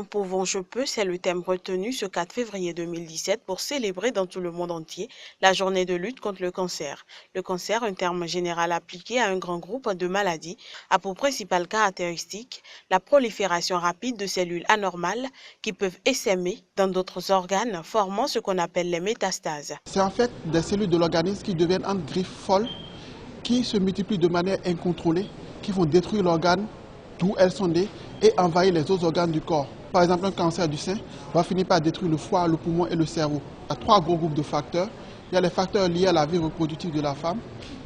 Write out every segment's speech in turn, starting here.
Nous pouvons, je peux, c'est le thème retenu ce 4 février 2017 pour célébrer dans tout le monde entier la journée de lutte contre le cancer. Le cancer, un terme général appliqué à un grand groupe de maladies, a pour principale caractéristique la prolifération rapide de cellules anormales qui peuvent essaimer dans d'autres organes, formant ce qu'on appelle les métastases. C'est en fait des cellules de l'organisme qui deviennent en griffes folles, qui se multiplient de manière incontrôlée, qui vont détruire l'organe d'où elles sont nées et envahir les autres organes du corps. Par exemple, un cancer du sein va finir par détruire le foie, le poumon et le cerveau. Il y a 3 gros groupes de facteurs. Il y a les facteurs liés à la vie reproductive de la femme,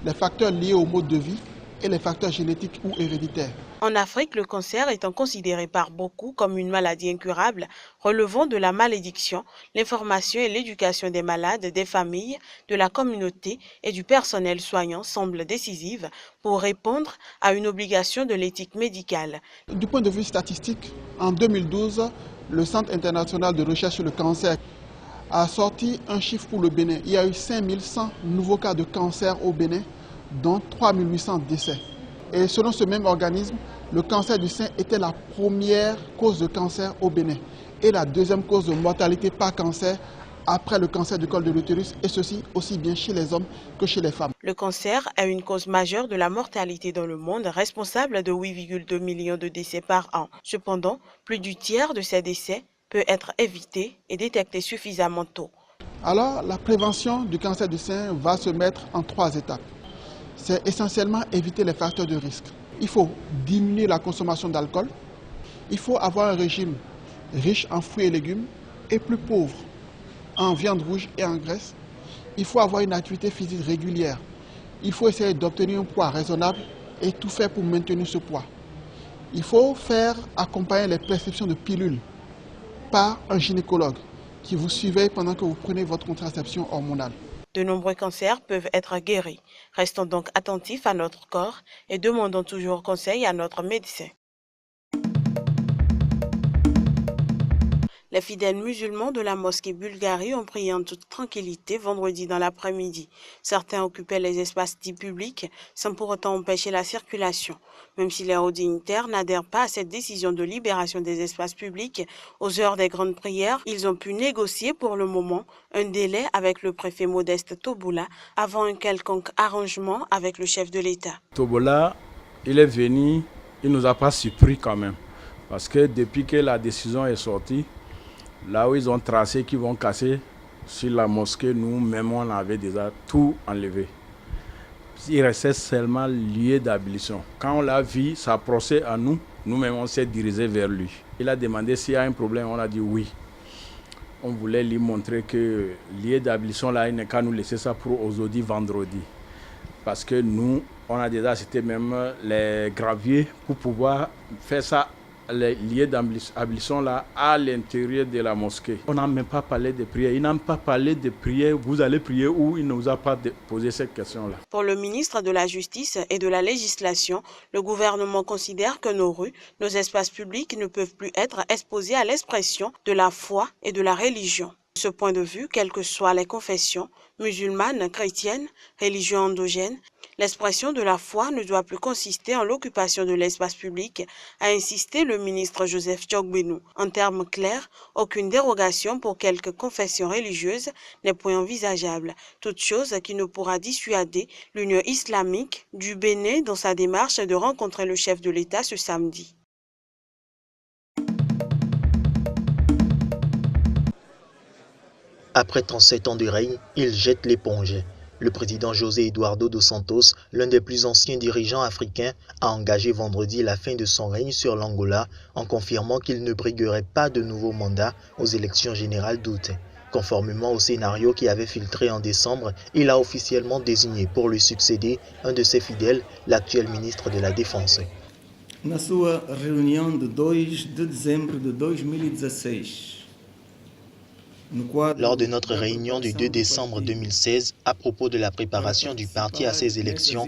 les facteurs liés au mode de vie et les facteurs génétiques ou héréditaires. En Afrique, le cancer étant considéré par beaucoup comme une maladie incurable, relevant de la malédiction, l'information et l'éducation des malades, des familles, de la communauté et du personnel soignant semblent décisives pour répondre à une obligation de l'éthique médicale. Du point de vue statistique, en 2012, le Centre international de recherche sur le cancer a sorti un chiffre pour le Bénin. Il y a eu 5100 nouveaux cas de cancer au Bénin, dont 3800 décès. Et selon ce même organisme, le cancer du sein était la première cause de cancer au Bénin et la deuxième cause de mortalité par cancer après le cancer du col de l'utérus, et ceci aussi bien chez les hommes que chez les femmes. Le cancer est une cause majeure de la mortalité dans le monde, responsable de 8,2 millions de décès par an. Cependant, plus du tiers de ces décès peut être évité et détecté suffisamment tôt. Alors, la prévention du cancer du sein va se mettre en 3 étapes. C'est essentiellement éviter les facteurs de risque. Il faut diminuer la consommation d'alcool. Il faut avoir un régime riche en fruits et légumes et plus pauvre en viande rouge et en graisse. Il faut avoir une activité physique régulière. Il faut essayer d'obtenir un poids raisonnable et tout faire pour maintenir ce poids. Il faut faire accompagner les prescriptions de pilules par un gynécologue qui vous surveille pendant que vous prenez votre contraception hormonale. De nombreux cancers peuvent être guéris. Restons donc attentifs à notre corps et demandons toujours conseil à notre médecin. Les fidèles musulmans de la mosquée Bulgarie ont prié en toute tranquillité vendredi dans l'après-midi. Certains occupaient les espaces dits publics sans pour autant empêcher la circulation. Même si les hauts dignitaires n'adhèrent pas à cette décision de libération des espaces publics aux heures des grandes prières, ils ont pu négocier pour le moment un délai avec le préfet Modeste Toboula avant un quelconque arrangement avec le chef de l'État. Toboula, il est venu, il ne nous a pas surpris quand même. Parce que depuis que la décision est sortie, là où ils ont tracé qu'ils vont casser sur la mosquée, nous-mêmes, on avait déjà tout enlevé. Il restait seulement lieu d'abolition. Quand on l'a vu s'approcher à nous, nous-mêmes, on s'est dirigé vers lui. Il a demandé s'il y a un problème, on a dit oui. On voulait lui montrer que lieu d'abolition, là, il n'est qu'à nous laisser ça pour aujourd'hui, vendredi. Parce que nous, on a déjà acheté même les graviers pour pouvoir faire ça, les lieux d'abolition là à l'intérieur de la mosquée. On n'a même pas parlé de prière. Il n'a pas parlé de prière. Vous allez prier où? Il ne nous a pas posé cette question-là. Pour le ministre de la Justice et de la Législation, le gouvernement considère que nos rues, nos espaces publics ne peuvent plus être exposés à l'expression de la foi et de la religion. De ce point de vue, quelles que soient les confessions, musulmanes, chrétiennes, religions endogènes, l'expression de la foi ne doit plus consister en l'occupation de l'espace public, a insisté le ministre Joseph Djokbenou. En termes clairs, aucune dérogation pour quelque confession religieuse n'est point envisageable, toute chose qui ne pourra dissuader l'Union islamique du Bénin dans sa démarche de rencontrer le chef de l'État ce samedi. Après 37 ans de règne, il jette l'éponge. Le président José Eduardo dos Santos, l'un des plus anciens dirigeants africains, a engagé vendredi la fin de son règne sur l'Angola en confirmant qu'il ne briguerait pas de nouveau mandat aux élections générales d'août. Conformément au scénario qui avait filtré en décembre, il a officiellement désigné pour lui succéder un de ses fidèles, l'actuel ministre de la Défense. Na sua reunião de 2 de dezembro de 2016, lors de notre réunion du 2 décembre 2016, à propos de la préparation du parti à ces élections,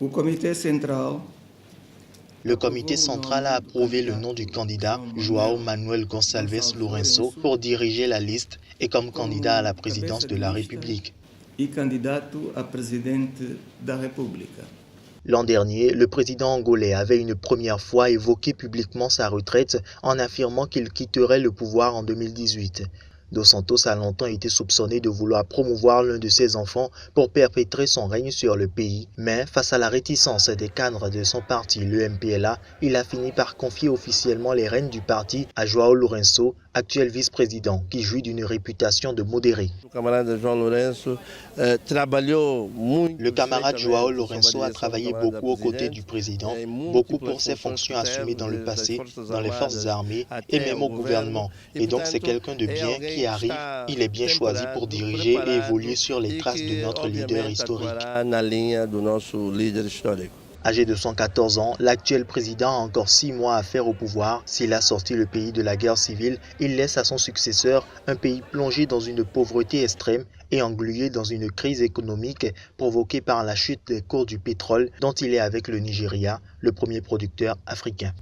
le comité central a approuvé le nom du candidat João Manuel Gonçalves Lourenço pour diriger la liste et comme candidat à la présidence de la République. L'an dernier, le président angolais avait une première fois évoqué publiquement sa retraite en affirmant qu'il quitterait le pouvoir en 2018. Dos Santos a longtemps été soupçonné de vouloir promouvoir l'un de ses enfants pour perpétrer son règne sur le pays, mais face à la réticence des cadres de son parti, le MPLA, il a fini par confier officiellement les rênes du parti à João Lourenço, actuel vice-président, qui jouit d'une réputation de modéré. Le camarade João Lourenço a travaillé beaucoup aux côtés du président, beaucoup pour ses fonctions assumées dans le passé, dans les forces armées et même au gouvernement. Et donc c'est quelqu'un de bien qui arrive, il est bien choisi pour diriger et évoluer sur les traces de notre leader historique. Âgé de 114 ans, l'actuel président a encore 6 mois à faire au pouvoir. S'il a sorti le pays de la guerre civile, il laisse à son successeur un pays plongé dans une pauvreté extrême et englué dans une crise économique provoquée par la chute des cours du pétrole dont il est avec le Nigeria, le premier producteur africain.